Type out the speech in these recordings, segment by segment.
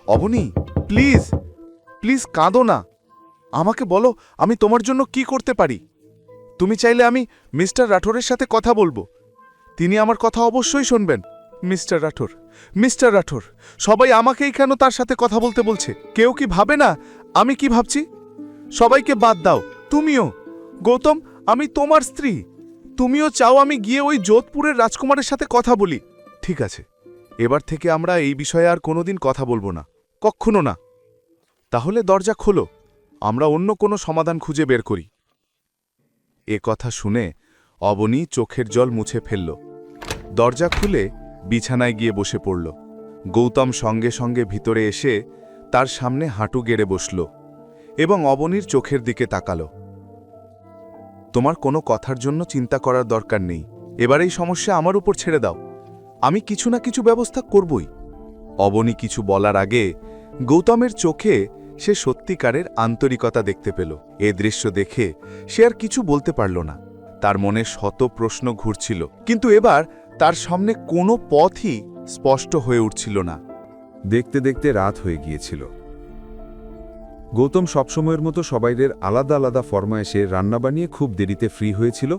Abani, please please কাঁদো না। আমাকে বলো আমি তোমার জন্য কি করতে পারি। তুমি চাইলে আমি মিস্টার রাঠোরের সাথে কথা বলবো। তিনি আমার কথা অবশ্যই শুনবেন। মিস্টার রাঠোর, সবাই আমাকেই কেন তার সাথে কথা বলতে বলছে? কেউ কি ভাবে না আমি কি ভাবছি? সবাইকে বাদ দাও, তুমিও। গৌতম, আমি তোমার স্ত্রী। তুমিও চাও আমি গিয়ে ওই যোধপুরের রাজকুমারের সাথে কথা বলি। ঠিক আছে, এবার থেকে আমরা এই বিষয়ে আর কোনোদিন কথা বলবো না, কক্ষনো না। তাহলে দরজা খোলো, আমরা অন্য কোনো সমাধান খুঁজে বের করি। এ কথা শুনে অবনী চোখের জল মুছে ফেলল। দরজা খুলে বিছানায় গিয়ে বসে পড়ল। গৌতম সঙ্গে সঙ্গে ভিতরে এসে তার সামনে হাঁটু গেড়ে বসল এবং অবনীর চোখের দিকে তাকাল। তোমার কোনো কথার জন্য চিন্তা করার দরকার নেই। এবার এই সমস্যা আমার উপর ছেড়ে দাও, আমি কিছু না কিছু ব্যবস্থা করবই। অবনী কিছু বলার আগে গৌতমের চোখে সে সত্যিকারের আন্তরিকতা দেখতে পেল। এ দৃশ্য দেখে সে আর কিছু বলতে পারল না। তার মনে শত প্রশ্ন ঘুরছিল, কিন্তু এবার তার সামনে কোনো পথই স্পষ্ট হয়ে উঠছিল না। দেখতে দেখতে রাত হয়ে গিয়েছিল। গৌতম সবসময়ের মতো সবাইদের আলাদা আলাদা ফরমায়েশে রান্না বানিয়ে খুব দেরিতে ফ্রি হয়েছিল,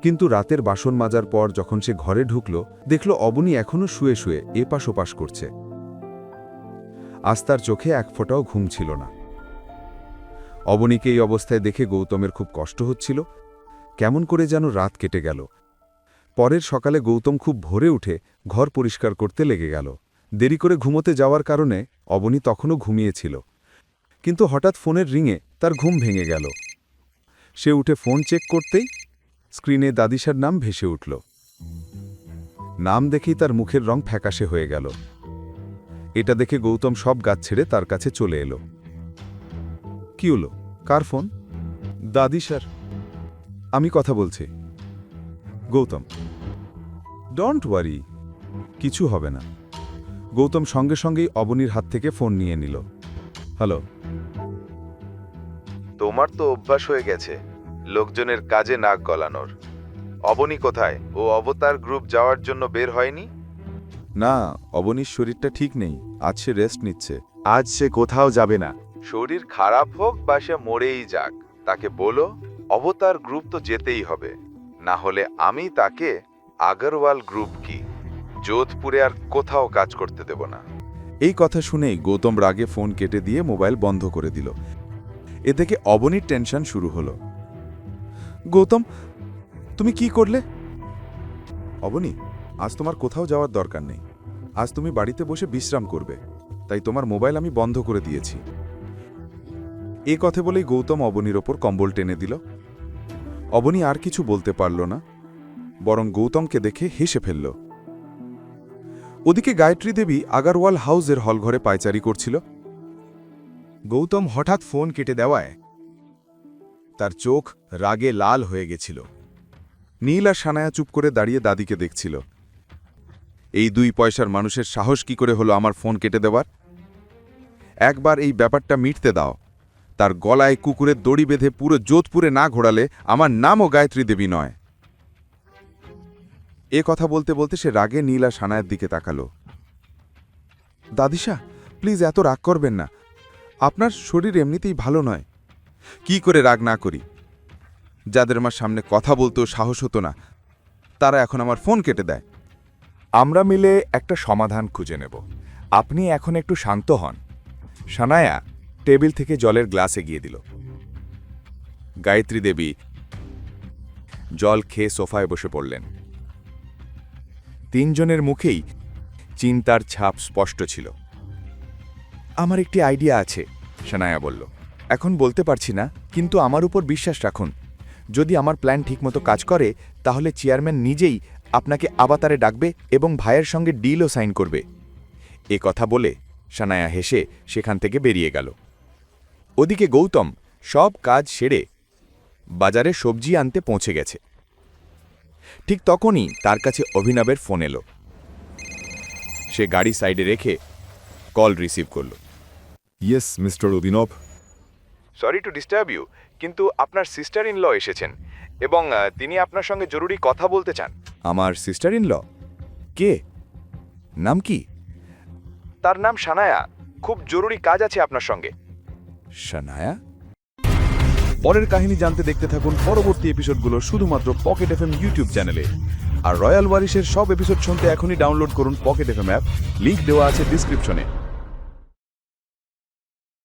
কিন্তু রাতের বাসন মাজার পর যখন সে ঘরে ঢুকল, দেখল অবনী এখনও শুয়ে শুয়ে এপাশ ওপাশ করছে। আজ তার চোখে এক ফোঁটাও ঘুম ছিল না। অবনীকে এই অবস্থায় দেখে গৌতমের খুব কষ্ট হচ্ছিল। কেমন করে যেন রাত কেটে গেল। পরের সকালে গৌতম খুব ভোরে উঠে ঘর পরিষ্কার করতে লেগে গেল। দেরি করে ঘুমোতে যাওয়ার কারণে অবনী তখনও ঘুমিয়েছিল, কিন্তু হঠাৎ ফোনের রিংয়ে তার ঘুম ভেঙে গেল। সে উঠে ফোন চেক করতেই স্ক্রিনে দাদিশার নাম ভেসে উঠল। নাম দেখেই তার মুখের রং ফ্যাকাশে হয়ে গেল। এটা দেখে গৌতম সব গাছ ছেড়ে তার কাছে চলে এলো। কি হলো? কার ফোন? দাদিশার। আমি কথা বলছি। গৌতম, ডোন্ট ওয়ারি, কিছু হবে না। গৌতম সঙ্গে সঙ্গেই অবনীর হাত থেকে ফোন নিয়ে নিল। হ্যালো। তোমার তো অভ্যাস হয়ে গেছে লোকজনের কাজে নাক গলানোর। অবনী কোথায়? ও অবতার গ্রুপ যাওয়ার জন্য বের হয়নি? না, অবনীর শরীরটা ঠিক নেই, আজ সে রেস্ট নিচ্ছে। আজ সে কোথাও যাবে না। শরীর খারাপ হোক বা সে মরেই যাক, তাকে বলো অবতার গ্রুপ তো যেতেই হবে। না হলে আমি তাকে আগরওয়াল গ্রুপ কি যোধপুরে আর কোথাও কাজ করতে দেব না। এই কথা শুনেই গৌতম রাগে ফোন কেটে দিয়ে মোবাইল বন্ধ করে দিল। এ থেকে অবনীর টেনশন শুরু হলো। গৌতম, তুমি কি করলে? অবনী, আজ তোমার কোথাও যাওয়ার দরকার নেই। আজ তুমি বাড়িতে বসে বিশ্রাম করবে, তাই তোমার মোবাইল আমি বন্ধ করে দিয়েছি। এ কথা বলেই গৌতম অবনীর ওপর কম্বল টেনে দিল। অবনী আর কিছু বলতে পারল না, বরং গৌতমকে দেখে হেসে ফেলল। ওদিকে গায়ত্রী দেবী আগারওয়াল হাউসের হলঘরে পায়চারি করছিল। গৌতম হঠাৎ ফোন কেটে দেওয়ায় তার চোখ রাগে লাল হয়ে গেছিল। নীল আর সানায়া চুপ করে দাঁড়িয়ে দাদিকে দেখছিল। এই 2 পয়সার মানুষের সাহস কি করে হলো আমার ফোন কেটে দেওয়ার? একবার এই ব্যাপারটা মিটতে দাও। তার গলায় কুকুরের দড়ি বেঁধে পুরো যোধপুরে না ঘোরালে আমার নামও গায়ত্রী দেবী নয়। এ কথা বলতে বলতে সে রাগে নীল আর সানায়ার দিকে তাকালো। দাদিশা, প্লিজ এত রাগ করবেন না। আপনার শরীর এমনিতেই ভালো নয়। কি করে রাগ না করি? যাদের আমার সামনে কথা বলতেও সাহস হতো না, তারা এখন আমার ফোন কেটে দেয়। আমরা মিলে একটা সমাধান খুঁজে নেব। আপনি এখন একটু শান্ত হন। সানায়া টেবিল থেকে জলের গ্লাস এগিয়ে দিল। গায়ত্রী দেবী জল খেয়ে সোফায় বসে পড়লেন। 3 জনের মুখেই চিন্তার ছাপ স্পষ্ট ছিল। আমার একটি আইডিয়া আছে, সানায়া বলল। এখন বলতে পারছি না, কিন্তু আমার উপর বিশ্বাস রাখুন। যদি আমার প্ল্যান ঠিকমতো কাজ করে, তাহলে চেয়ারম্যান নিজেই আপনাকে আবাতারে ডাকবে এবং ভাইয়ের সঙ্গে ডিলও সাইন করবে। এ কথা বলে সানায়া হেসে সেখান থেকে বেরিয়ে গেল। ওদিকে গৌতম সব কাজ সেরে বাজারে সবজি আনতে পৌঁছে গেছে। ঠিক তখনই তার কাছে অভিনবের ফোন এলো। সে গাড়ি সাইডে রেখে কল রিসিভ করল। ইয়েস মিস্টার অভিনব। সরি টু ডিস্টার্ব ইউ, কিন্তু আপনার সিস্টার ইন ল এসেছেন এবং তিনি আপনার সঙ্গে জরুরি কথা বলতে চান। আমার সিস্টার ইন ল? কে? নাম কি? তার নাম সানায়া। খুব জরুরি কাজ আছে আপনার সঙ্গে। শানায়া? পরের কাহিনী জানতে দেখতে থাকুন পরবর্তী এপিসোডগুলো শুধুমাত্র পকেট এফএম ইউটিউব চ্যানেলে। আর রয়্যাল ওয়ারিশের সব এপিসোড শুনতে এখনই ডাউনলোড করুন পকেট এফএম অ্যাপ, লিংক দেওয়া আছে ডিসক্রিপশনে।